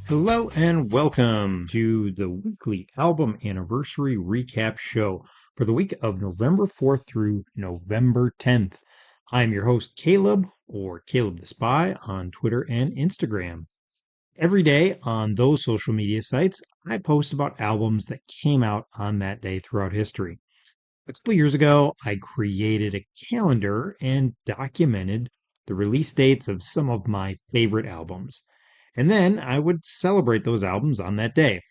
Hello and welcome to the weekly album anniversary recap show for the week of November 4th through November 10th. I'm your host, Caleb, or Caleb the Spy on Twitter and Instagram. Every day on those social media sites, I post about albums that came out on that day throughout history. A couple years ago, I created a calendar and documented the release dates of some of my favorite albums. And then I would celebrate those albums on that day.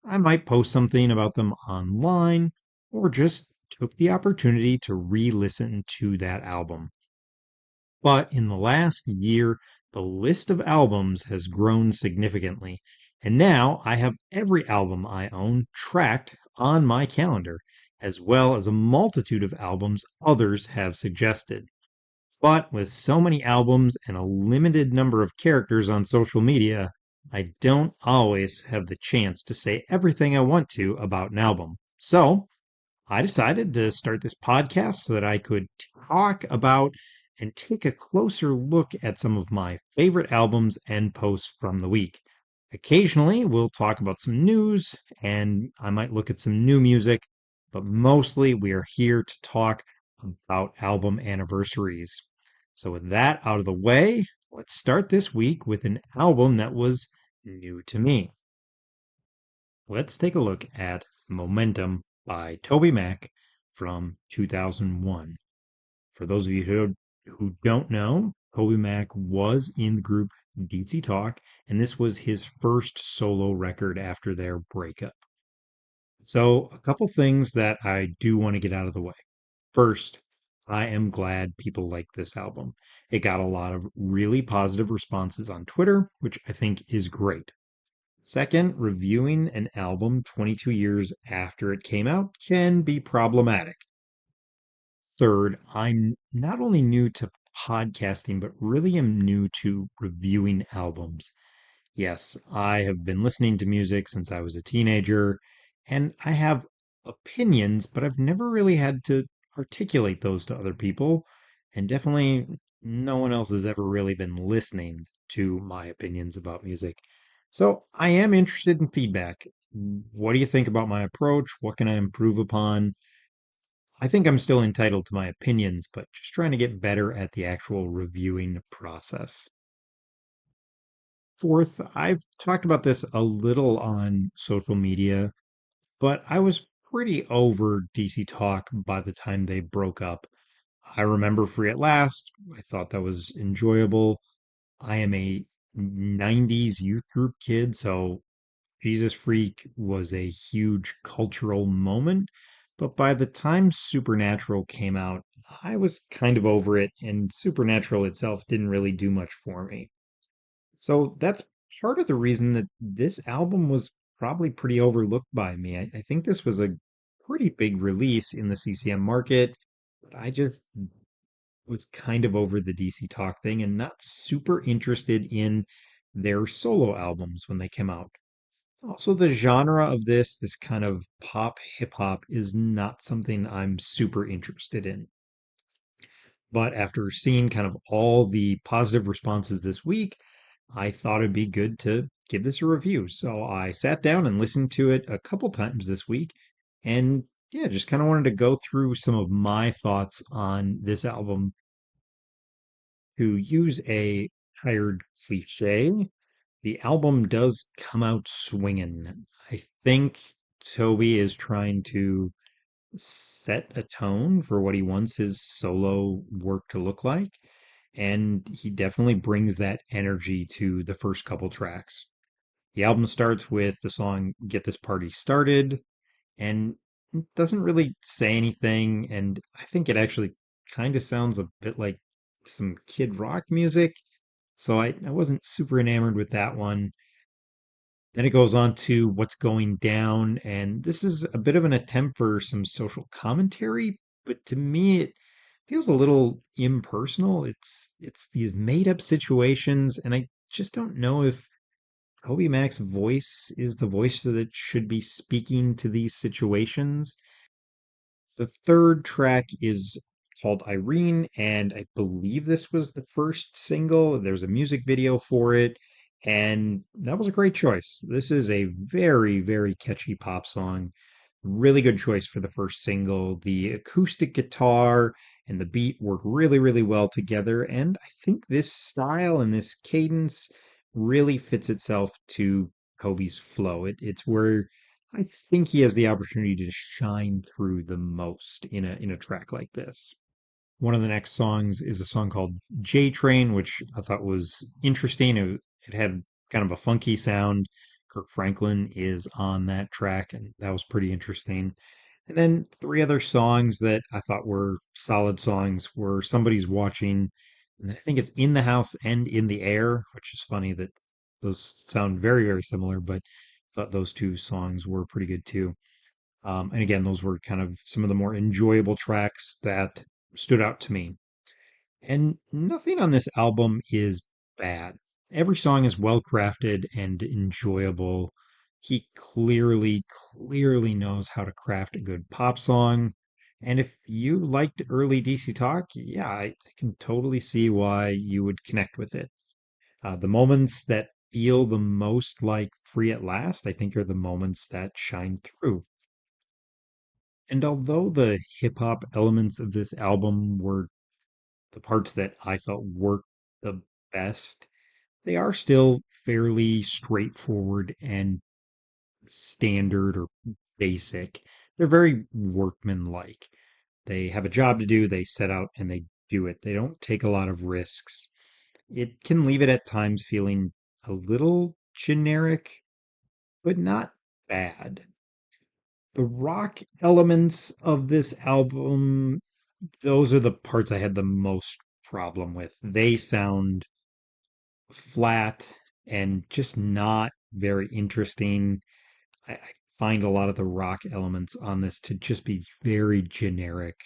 I might post something about them online or just took the opportunity to re listen to that album. But in the last year, the list of albums has grown significantly. And now I have every album I own tracked on my calendar, as well as a multitude of albums others have suggested. But with so many albums and a limited number of characters on social media, I don't always have the chance to say everything I want to about an album. So I decided to start this podcast so that I could talk about and take a closer look at some of my favorite albums and posts from the week. Occasionally, we'll talk about some news and I might look at some new music, but mostly we are here to talk about album anniversaries. So, with that out of the way, let's start this week with an album that was new to me. Let's take a look at Momentum by TobyMac from 2001. For those of you who don't know, TobyMac was in the group DC Talk, and this was his first solo record after their breakup. So, a couple things that I do want to get out of the way. First, I am glad people like this album. It got a lot of really positive responses on Twitter, which I think is great. Second, reviewing an album 22 years after it came out can be problematic. Third, I'm not only new to podcasting, but really am new to reviewing albums. Yes, I have been listening to music since I was a teenager, and I have opinions, but I've never really had to articulate those to other people. And definitely no one else has ever really been listening to my opinions about music. So I am interested in feedback. What do you think about my approach? What can I improve upon? I think I'm still entitled to my opinions, but just trying to get better at the actual reviewing process. Fourth, I've talked about this a little on social media, but I was pretty over DC Talk by the time they broke up. I remember Free at Last. I thought that was enjoyable. I am a 90s youth group kid, so Jesus Freak was a huge cultural moment. But by the time Supernatural came out, I was kind of over it, and Supernatural itself didn't really do much for me. So that's part of the reason that this album was probably pretty overlooked by me. I think this was a pretty big release in the CCM market, but I just was kind of over the DC Talk thing and not super interested in their solo albums when they came out. Also, the genre of this kind of pop hip hop is not something I'm super interested in. But after seeing kind of all the positive responses this week, I thought it'd be good to give this a review. So I sat down and listened to it a couple times this week. And yeah, just kind of wanted to go through some of my thoughts on this album. To use a tired cliche, the album does come out swinging. I think Toby is trying to set a tone for what he wants his solo work to look like. And he definitely brings that energy to the first couple tracks. The album starts with the song Get This Party Started, and it doesn't really say anything. And I think it actually kind of sounds a bit like some kid rock music. So I wasn't super enamored with that one. Then it goes on to What's Going Down, and this is a bit of an attempt for some social commentary, but to me it feels a little impersonal. It's these made up situations, and I just don't know if Toby Mac's voice is the voice that should be speaking to these situations. The third track is called Irene, and I believe this was the first single. There's a music video for it. And that was a great choice. This is a very, very catchy pop song. Really good choice for the first single. The acoustic guitar and the beat work really, really well together. And I think this style and this cadence really fits itself to Kobe's flow. It's where I think he has the opportunity to shine through the most in a track like this. One of the next songs is a song called J Train, which I thought was interesting. It had kind of a funky sound. Kirk Franklin is on that track, and that was pretty interesting. And then three other songs that I thought were solid songs were Somebody's Watching, and I think it's In the House and In the Air, which is funny that those sound very, very similar, but I thought those two songs were pretty good too. And again, those were kind of some of the more enjoyable tracks that stood out to me. And nothing on this album is bad. Every song is well crafted and enjoyable. He clearly knows how to craft a good pop song. And if you liked early DC Talk, yeah, I can totally see why you would connect with it. The moments that feel the most like Free at Last, I think, are the moments that shine through. And although the hip hop elements of this album were the parts that I felt worked the best, they are still fairly straightforward and standard or basic. They're very workmanlike. They have a job to do, they set out and they do it. They don't take a lot of risks. It can leave it at times feeling a little generic, but not bad. The rock elements of this album, those are the parts I had the most problem with. They sound flat and just not very interesting. I find a lot of the rock elements on this to just be very generic.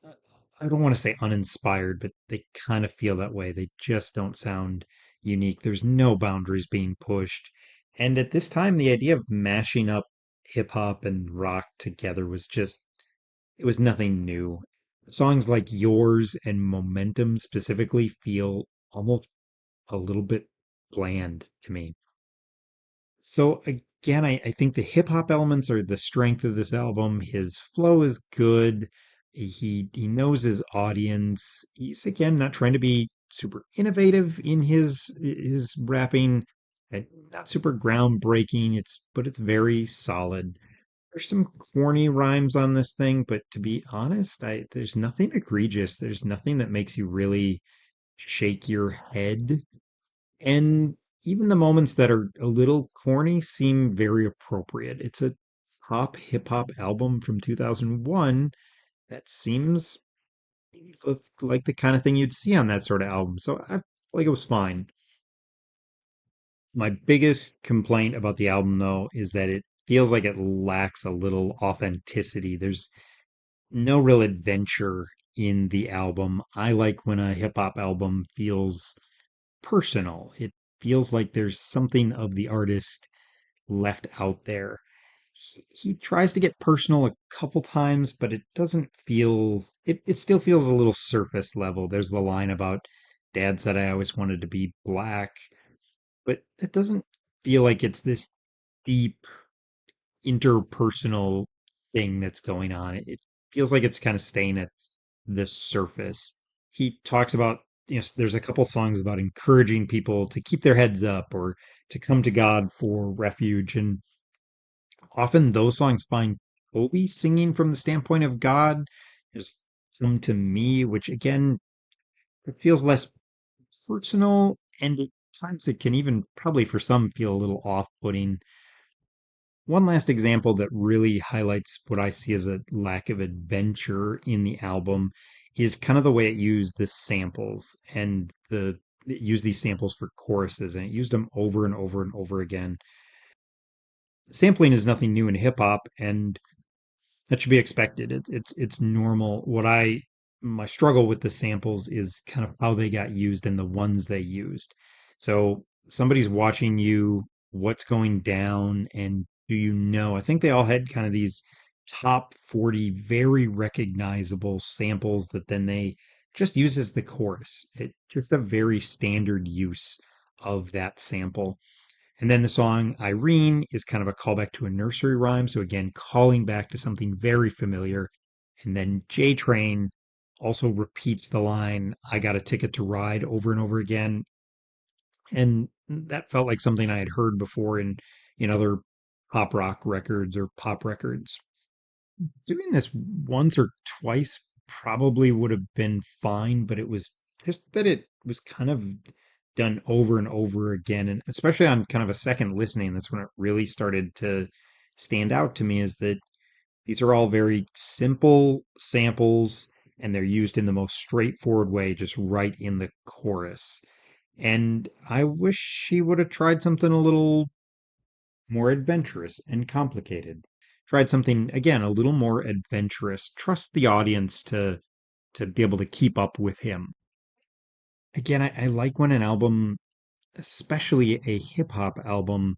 Uh, I don't want to say uninspired, but they kind of feel that way. They just don't sound unique. There's no boundaries being pushed. And at this time, the idea of mashing up hip hop and rock together was just, it was nothing new. Songs like Yours and Momentum specifically feel almost a little bit bland to me. So again, I think the hip hop elements are the strength of this album. His flow is good. He knows his audience. He's again not trying to be super innovative in his rapping, and not super groundbreaking. It's very solid. There's some corny rhymes on this thing, but to be honest, there's nothing egregious. There's nothing that makes you really shake your head. And even the moments that are a little corny seem very appropriate. It's a pop hip hop album from 2001 that seems like the kind of thing you'd see on that sort of album. So I like it was fine. My biggest complaint about the album, though, is that it feels like it lacks a little authenticity. There's no real adventure in the album. I like when a hip hop album feels personal. It feels like there's something of the artist left out there. He tries to get personal a couple times, but it doesn't feel, it still feels a little surface level. There's the line about Dad said I always wanted to be black, but it doesn't feel like it's this deep interpersonal thing that's going on. It feels like it's kind of staying at the surface. He talks about, there's a couple songs about encouraging people to keep their heads up or to come to God for refuge. And often those songs find Toby singing from the standpoint of God. There's Come to Me, which again, it feels less personal. And at times it can even probably for some feel a little off-putting. One last example that really highlights what I see as a lack of adventure in the album is kind of the way it used the samples and it used these samples for choruses and it used them over and over and over again. Sampling is nothing new in hip hop, and that should be expected. It's normal. My struggle with the samples is kind of how they got used and the ones they used. So somebody's watching you, what's going down, and do you know? I think they all had kind of these top 40 very recognizable samples that then they just use as the chorus. It just a very standard use of that sample. And then the song Irene is kind of a callback to a nursery rhyme. So again, calling back to something very familiar. And then J Train also repeats the line, I got a ticket to ride over and over again. And that felt like something I had heard before in other pop rock records or pop records. Doing this once or twice probably would have been fine, but it was just that it was kind of done over and over again. And especially on kind of a second listening, that's when it really started to stand out to me is that these are all very simple samples and they're used in the most straightforward way, just right in the chorus. And I wish he would have tried something a little more adventurous and complicated. Tried something again a little more adventurous. Trust the audience to be able to keep up with him. Again, I like when an album, especially a hip hop album,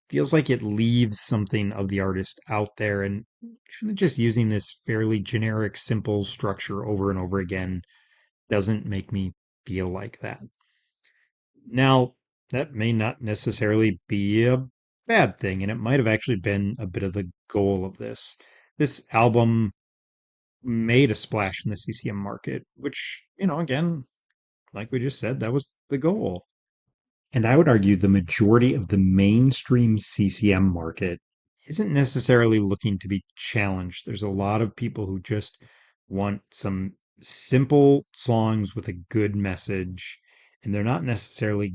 feels like it leaves something of the artist out there and kind of just using this fairly generic, simple structure over and over again doesn't make me feel like that. Now, that may not necessarily be a bad thing, and it might have actually been a bit of the goal of this. This album made a splash in the CCM market, which, again, like we just said, that was the goal. And I would argue the majority of the mainstream CCM market isn't necessarily looking to be challenged. There's a lot of people who just want some simple songs with a good message, and they're not necessarily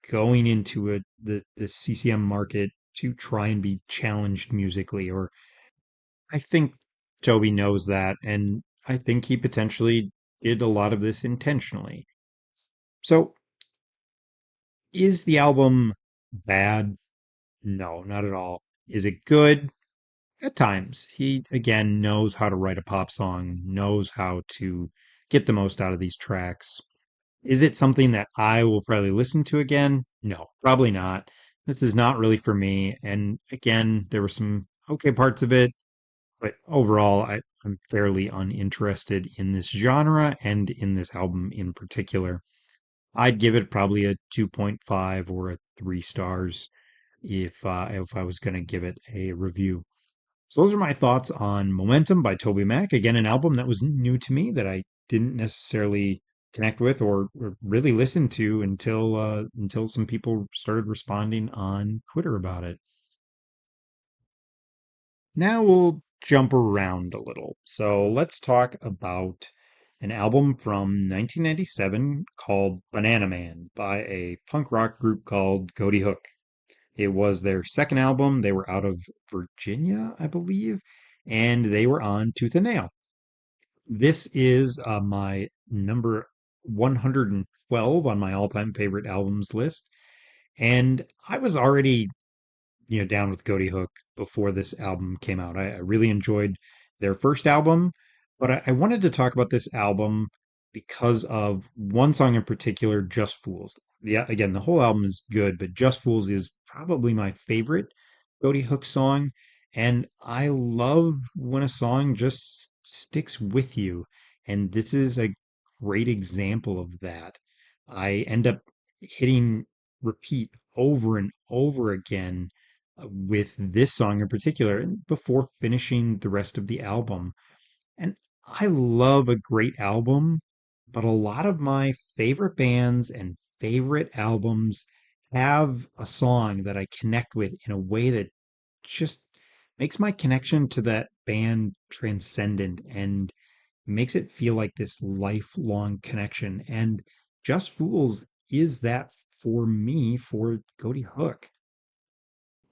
going into the CCM market to try and be challenged musically. Or I think Toby knows that, and I think he potentially did a lot of this intentionally. So, is the album bad? No, not at all. Is it good? At times. He, again, knows how to write a pop song, knows how to get the most out of these tracks. Is it something that I will probably listen to again? No, probably not. This is not really for me. And again, there were some okay parts of it, but overall, I'm fairly uninterested in this genre and in this album in particular. I'd give it probably a 2.5 or a 3 stars if I was going to give it a review. So those are my thoughts on Momentum by TobyMac. Again, an album that was new to me that I didn't necessarily connect with or really listen to until some people started responding on Twitter about it. Now we'll jump around a little. So let's talk about an album from 1997 called Banana Man by a punk rock group called Ghoti Hook. It was their second album. They were out of Virginia, I believe, and they were on Tooth and Nail. This is my number 112 on my all-time favorite albums list. And I was already down with Ghoti Hook before this album came out. I really enjoyed their first album, but I wanted to talk about this album because of one song in particular, Just Fools. Yeah, again, the whole album is good, but Just Fools is probably my favorite Ghoti Hook song. And I love when a song just sticks with you. And this is a great example of that. I end up hitting repeat over and over again with this song in particular and before finishing the rest of the album. And I love a great album, but a lot of my favorite bands and favorite albums have a song that I connect with in a way that just makes my connection to that band transcendent and makes it feel like this lifelong connection. And Just Fools is that for me for Ghoti Hook.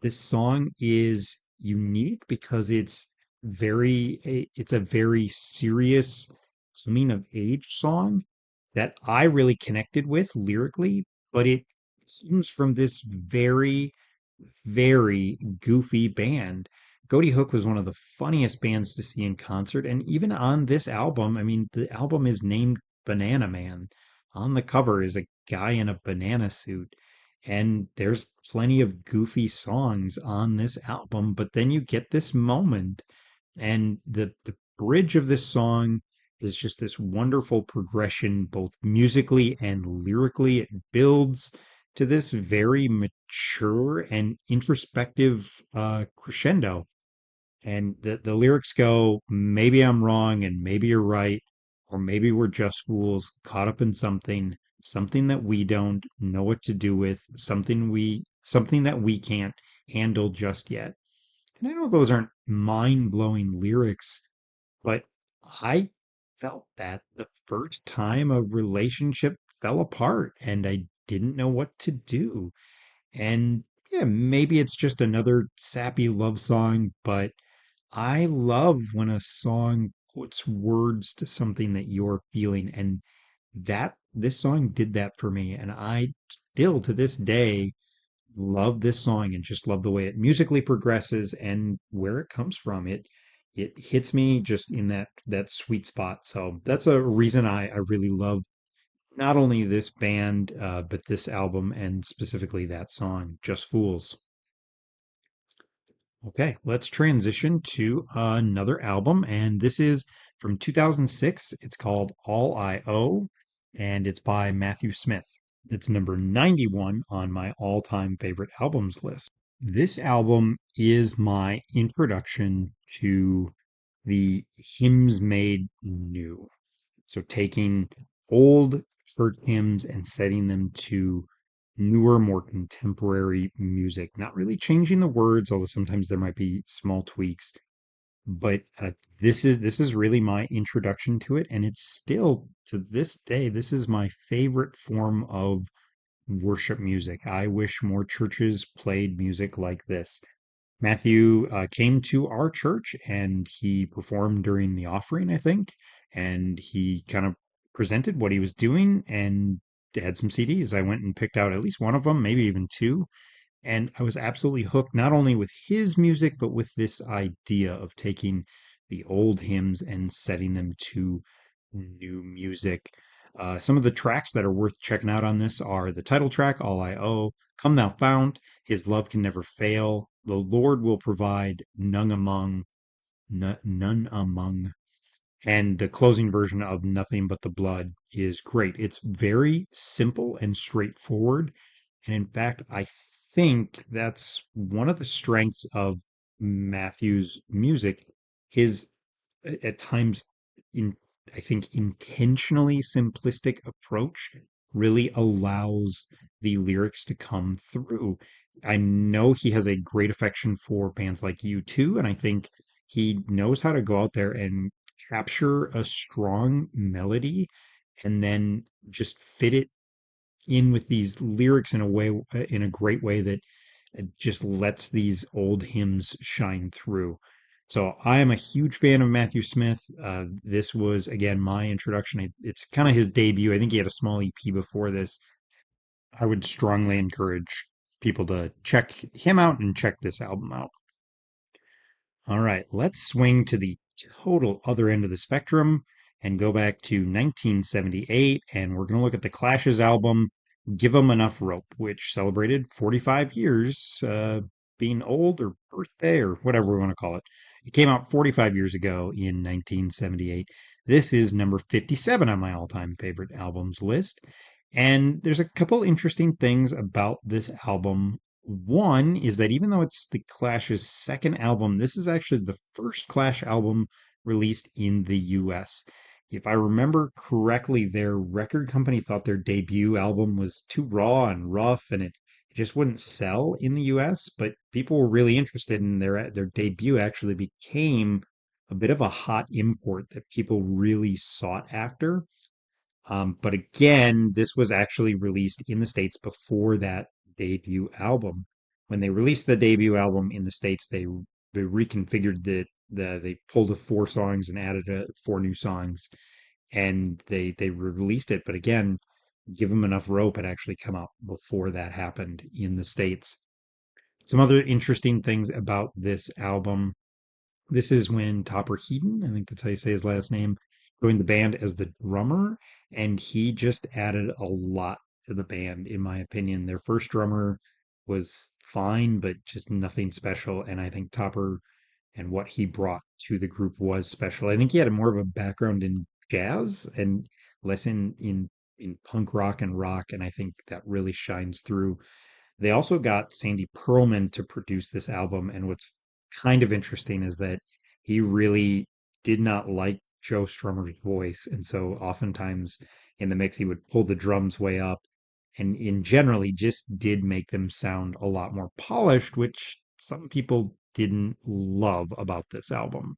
This song is unique because it's a very serious coming of age song that I really connected with lyrically, but it comes from this very, very goofy band. Ghoti Hook was one of the funniest bands to see in concert, and even on this album, I mean, the album is named Banana Man. On the cover is a guy in a banana suit, and there's plenty of goofy songs on this album, but then you get this moment, and the bridge of this song is just this wonderful progression, both musically and lyrically. It builds to this very mature and introspective crescendo. And the lyrics go, maybe I'm wrong and maybe you're right, or maybe we're just fools caught up in something that we don't know what to do with, something that we can't handle just yet. And I know those aren't mind-blowing lyrics, but I felt that the first time a relationship fell apart and I didn't know what to do. And yeah, maybe it's just another sappy love song, but I love when a song puts words to something that you're feeling. And that this song did that for me. And I still to this day love this song and just love the way it musically progresses and where it comes from. It hits me just in that sweet spot. So that's a reason I really love not only this band, but this album and specifically that song, Just Fools. Okay, let's transition to another album, and this is from 2006. It's called All I Owe, and it's by Matthew Smith. It's number 91 on my all-time favorite albums list. This album is my introduction to the hymns made new. So taking old church hymns and setting them to newer, more contemporary music, not really changing the words, although sometimes there might be small tweaks. But this is really my introduction to it, and it's still to this day, this is my favorite form of worship music. I wish more churches played music like this. Matthew came to our church and he performed during the offering, I think, and he kind of presented what he was doing and had some CDs. I went and picked out at least one of them, maybe even two, and I was absolutely hooked not only with his music, but with this idea of taking the old hymns and setting them to new music. Some of the tracks that are worth checking out on this are the title track, All I Owe, Come Thou Fount, His Love Can Never Fail, The Lord Will Provide, None Among, and the closing version of Nothing But the Blood is great. It's very simple and straightforward. And in fact, I think that's one of the strengths of Matthew's music. His at times in I think intentionally simplistic approach really allows the lyrics to come through. I know he has a great affection for bands like U2, and I think he knows how to go out there and capture a strong melody and then just fit it in with these lyrics in a way, in a great way that just lets these old hymns shine through. So I am a huge fan of Matthew Smith. This was again my introduction. It's kind of his debut. I think he had a small EP before this. I would strongly encourage people to check him out and check this album out. All right, let's swing to the total other end of the spectrum and go back to 1978, and we're going to look at the Clash's album, Give 'Em Enough Rope, which celebrated 45 years being old or birthday or whatever we want to call it. It came out 45 years ago in 1978. This is number 57 on my all-time favorite albums list. And there's a couple interesting things about this album. One is that even though it's the Clash's second album, this is actually the first Clash album released in the US. If I remember correctly, their record company thought their debut album was too raw and rough and it just wouldn't sell in the US, but people were really interested in their debut actually became a bit of a hot import that people really sought after. But again, this was actually released in the States before that debut album. When they released the debut album in the States, they reconfigured they pulled the four songs and added four new songs, and they released it. But again, Give 'Em Enough Rope had actually come out before that happened in the States. Some other interesting things about this album. This is when Topper Heaton, I think that's how you say his last name, joined the band as the drummer, and he just added a lot to the band, in my opinion. Their first drummer was fine, but just nothing special, and I think Topper and what he brought to the group was special. I think he had more of a background in jazz and less in in punk rock and rock, and I think that really shines through. They also got Sandy Pearlman to produce this album, and what's kind of interesting is that he really did not like Joe Strummer's voice, and so oftentimes in the mix he would pull the drums way up, and in general he just did make them sound a lot more polished, which some people didn't love about this album.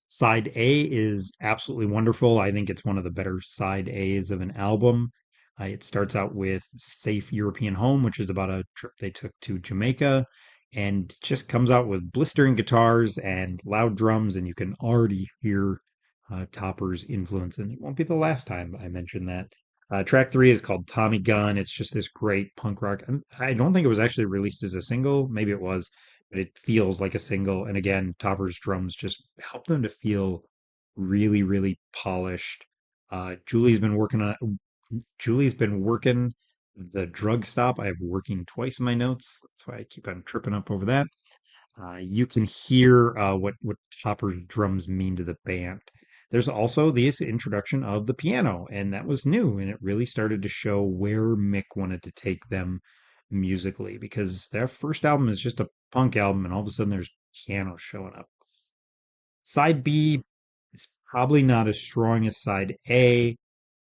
Side A is absolutely wonderful. I think it's one of the better side A's of an album. It starts out with Safe European Home, which is about a trip they took to Jamaica, and just comes out with blistering guitars and loud drums, and you can already hear Topper's influence. And it won't be the last time I mention that. Track three is called Tommy Gun. It's just this great punk rock. I don't think it was actually released as a single. Maybe it was, but it feels like a single. And again, Topper's drums just help them to feel really, really polished. Julie's been working the drug stop. I have working twice in my notes. That's why I keep on tripping up over that. You can hear what Topper's drums mean to the band. There's also the introduction of the piano, and that was new, and it really started to show where Mick wanted to take them musically, because their first album is just a punk album, and all of a sudden there's piano showing up. Side B is probably not as strong as side A,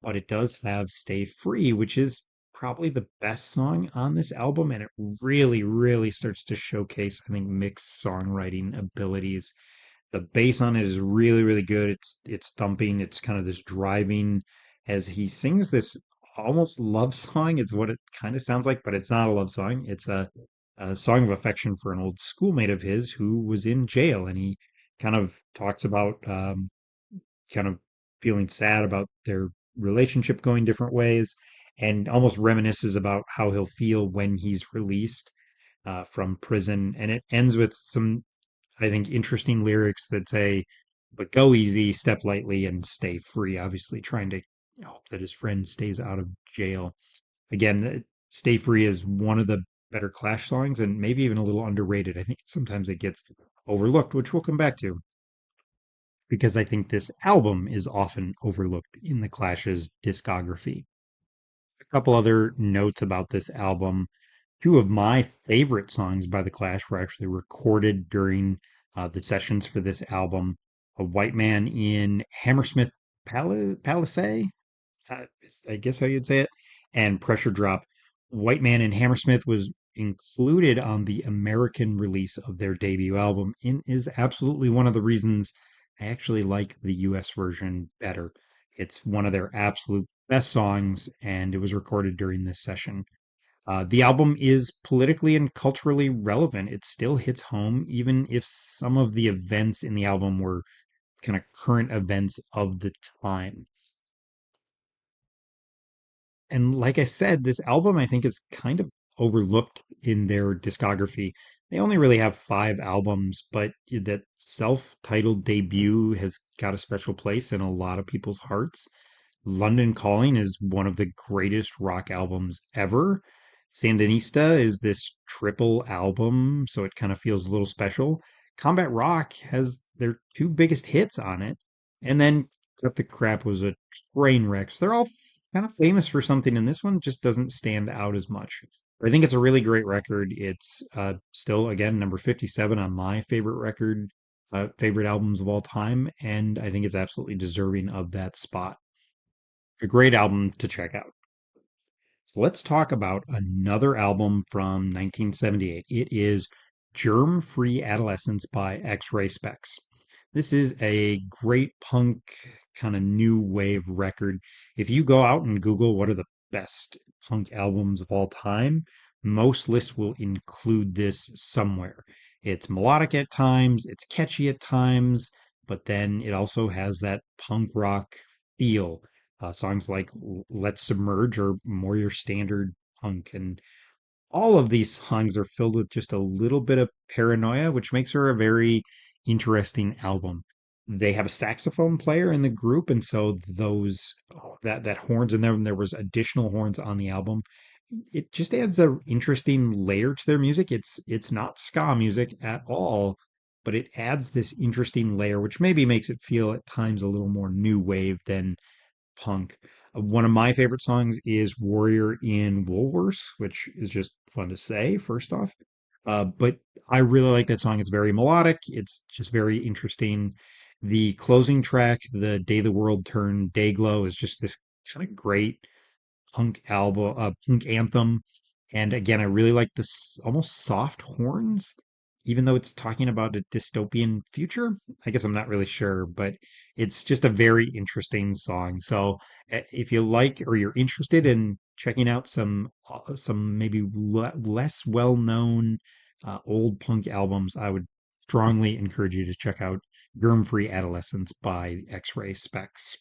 but it does have Stay Free, which is probably the best song on this album, and it really, really starts to showcase, I think, Mick's songwriting abilities. The bass on it is really, really good. It's thumping, it's kind of this driving as he sings this almost love song. It's what it kind of sounds like, but it's not a love song. It's a song of affection for an old schoolmate of his who was in jail, and he kind of talks about kind of feeling sad about their relationship going different ways, and almost reminisces about how he'll feel when he's released from prison. And it ends with some, I think, interesting lyrics that say, "But go easy, step lightly, and stay free." Obviously, trying to hope that his friend stays out of jail. Again, "Stay Free" is one of the better Clash songs, and maybe even a little underrated. I think sometimes it gets overlooked, which we'll come back to, because I think this album is often overlooked in the Clash's discography. A couple other notes about this album. Two of my favorite songs by The Clash were actually recorded during the sessions for this album. A White Man in Hammersmith Palisade, I guess how you'd say it, and Pressure Drop. White Man in Hammersmith was included on the American release of their debut album and is absolutely one of the reasons I actually like the US version better. It's one of their absolute best songs, and it was recorded during this session. The album is politically and culturally relevant. It still hits home, even if some of the events in the album were kind of current events of the time. And like I said, this album I think is kind of overlooked in their discography. They only really have five albums, but that self-titled debut has got a special place in a lot of people's hearts. London Calling is one of the greatest rock albums ever. Sandinista is this triple album, so it kind of feels a little special. Combat Rock has their two biggest hits on it. And then Cut the Crap was a train wreck. So they're all kind of famous for something, and this one just doesn't stand out as much. I think it's a really great record. It's still, again, number 57 on my favorite albums of all time, and I think it's absolutely deserving of that spot. A great album to check out. So let's talk about another album from 1978. It is Germ Free Adolescents by X-Ray Spex. This is a great punk kind of new wave record. If you go out and Google what are the best punk albums of all time, most lists will include this somewhere. It's melodic at times, it's catchy at times, but then it also has that punk rock feel. Songs like Let's Submerge are more your standard punk. And all of these songs are filled with just a little bit of paranoia, which makes her a very interesting album. They have a saxophone player in the group, and so that horns in there, and there was additional horns on the album. It just adds a interesting layer to their music. It's not ska music at all, but it adds this interesting layer, which maybe makes it feel at times a little more new wave than punk. One of my favorite songs is Warrior in Woolworths, which is just fun to say, first off. But I really like that song. It's very melodic. It's just very interesting. The closing track, The Day the World Turned Dayglow, is just this kind of great punk anthem. And again, I really like this almost soft horns, even though it's talking about a dystopian future. I guess I'm not really sure, but it's just a very interesting song. So if you like or you're interested in checking out some maybe less well-known old punk albums, I would strongly encourage you to check out Germ Free Adolescents by X-Ray Spex.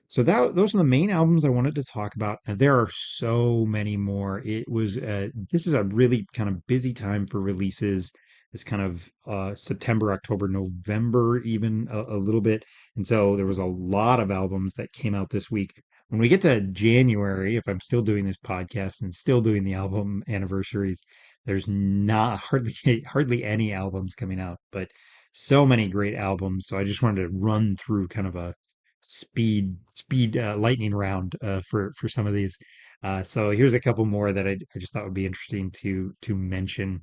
So those are the main albums I wanted to talk about. And there are so many more. This is a really kind of busy time for releases. This kind of September, October, November, even a little bit. And so there was a lot of albums that came out this week. When we get to January, if I'm still doing this podcast and still doing the album anniversaries, there's not hardly any albums coming out, but so many great albums. So I just wanted to run through kind of a speed lightning round for some of these. So here's a couple more that I just thought would be interesting to mention.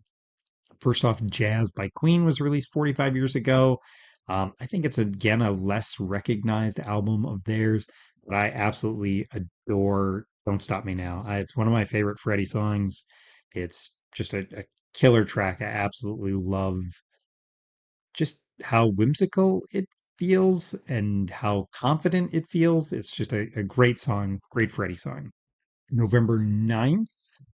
First off, Jazz by Queen was released 45 years ago. I think it's again a less recognized album of theirs, but I absolutely adore Don't Stop Me Now. It's one of my favorite Freddie songs. It's just a killer track. I absolutely love just how whimsical it feels and how confident it feels. It's just a great song, great Freddie song. November 9th,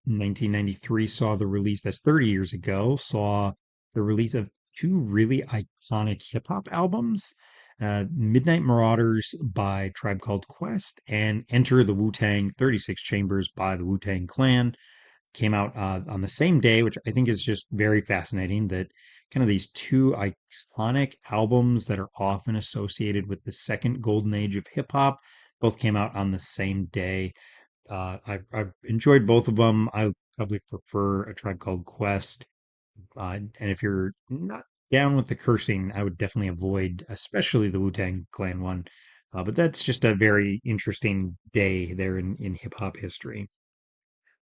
1993 saw the release, that's 30 years ago, saw the release of two really iconic hip hop albums. Midnight Marauders by Tribe Called Quest and Enter the Wu-Tang 36 Chambers by the Wu-Tang Clan came out on the same day, which I think is just very fascinating that kind of these two iconic albums that are often associated with the second golden age of hip hop both came out on the same day. I've enjoyed both of them. I probably prefer A Tribe Called Quest. And if you're not down with the cursing, I would definitely avoid, especially the Wu-Tang Clan one. But that's just a very interesting day there in hip hop history.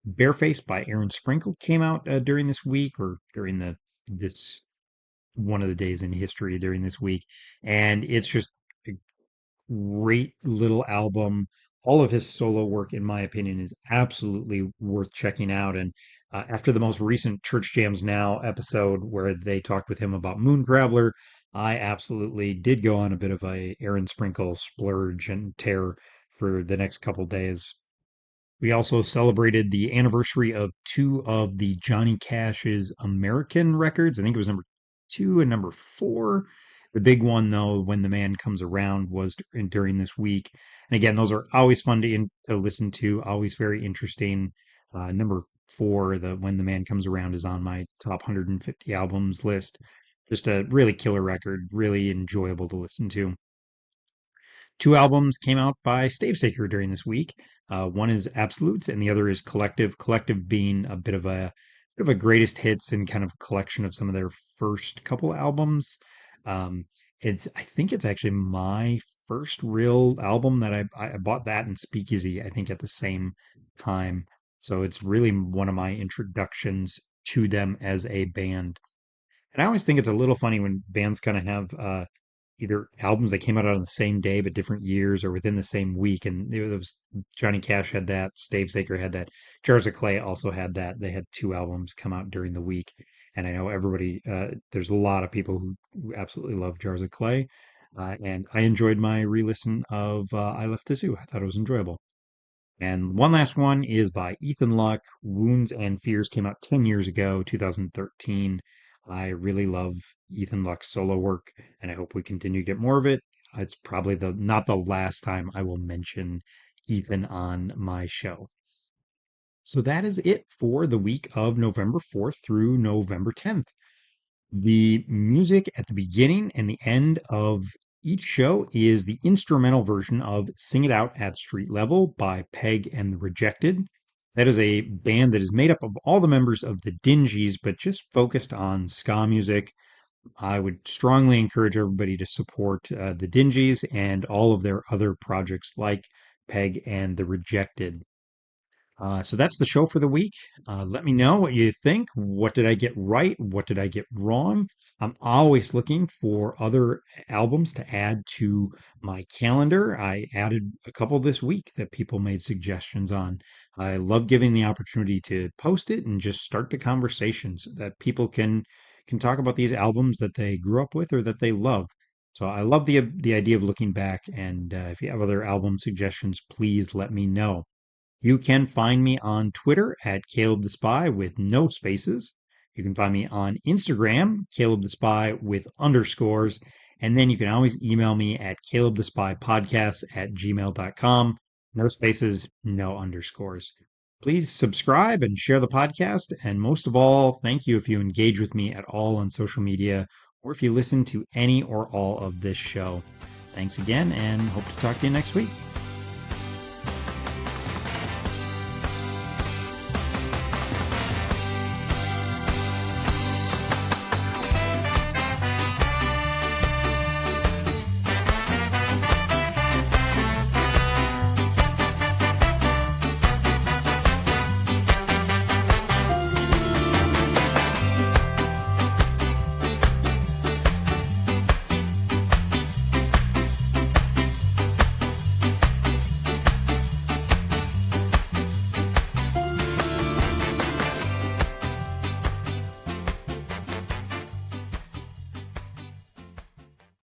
Bareface by Aaron Sprinkle came out during this week or during the this one of the days in history during this week, and it's just a great little album. All of his solo work, in my opinion, is absolutely worth checking out. And after the most recent Church Jams Now episode where they talked with him about Moon Traveler, I absolutely did go on a bit of a Aaron Sprinkle splurge and tear for the next couple days. We also celebrated the anniversary of two of the Johnny Cash's American records. I think it was number two and number four. The big one, though, When the Man Comes Around, was during this week. And again, those are always fun to listen to, always very interesting. Number four, the When the Man Comes Around, is on my top 150 albums list. Just a really killer record, really enjoyable to listen to. Two albums came out by Stavesacre during this week. One is Absolutes, and the other is Collective. Collective being a bit of a greatest hits and kind of collection of some of their first couple albums. Um, I think it's actually my first real album that I bought that and Speakeasy, I think, at the same time. So it's really one of my introductions to them as a band. And I always think it's a little funny when bands kind of have either albums that came out on the same day but different years or within the same week. And there was Johnny Cash had that, Stave Saker had that, Jars of Clay also had that. They had two albums come out during the week. And I know there's a lot of people who absolutely love Jars of Clay. And I enjoyed my re-listen of I Left the Zoo. I thought it was enjoyable. And one last one is by Ethan Luck. Wounds and Fears came out 10 years ago, 2013. I really love Ethan Luck's solo work, and I hope we continue to get more of it. It's probably the not the last time I will mention Ethan on my show. So that is it for the week of November 4th through November 10th. The music at the beginning and the end of each show is the instrumental version of Sing It Out at Street Level by Peg and the Rejected. That is a band that is made up of all the members of the Dingees, but just focused on ska music. I would strongly encourage everybody to support the Dingees and all of their other projects like Peg and the Rejected. So that's the show for the week. Let me know what you think. What did I get right? What did I get wrong? I'm always looking for other albums to add to my calendar. I added a couple this week that people made suggestions on. I love giving the opportunity to post it and just start the conversation so that people can talk about these albums that they grew up with or that they love. So I love the idea of looking back. And if you have other album suggestions, please let me know. You can find me on Twitter at Caleb the Spy with no spaces. You can find me on Instagram, Caleb the Spy with underscores. And then you can always email me at Caleb the Spy podcast at gmail.com. No spaces, no underscores. Please subscribe and share the podcast. And most of all, thank you if you engage with me at all on social media or if you listen to any or all of this show. Thanks again and hope to talk to you next week.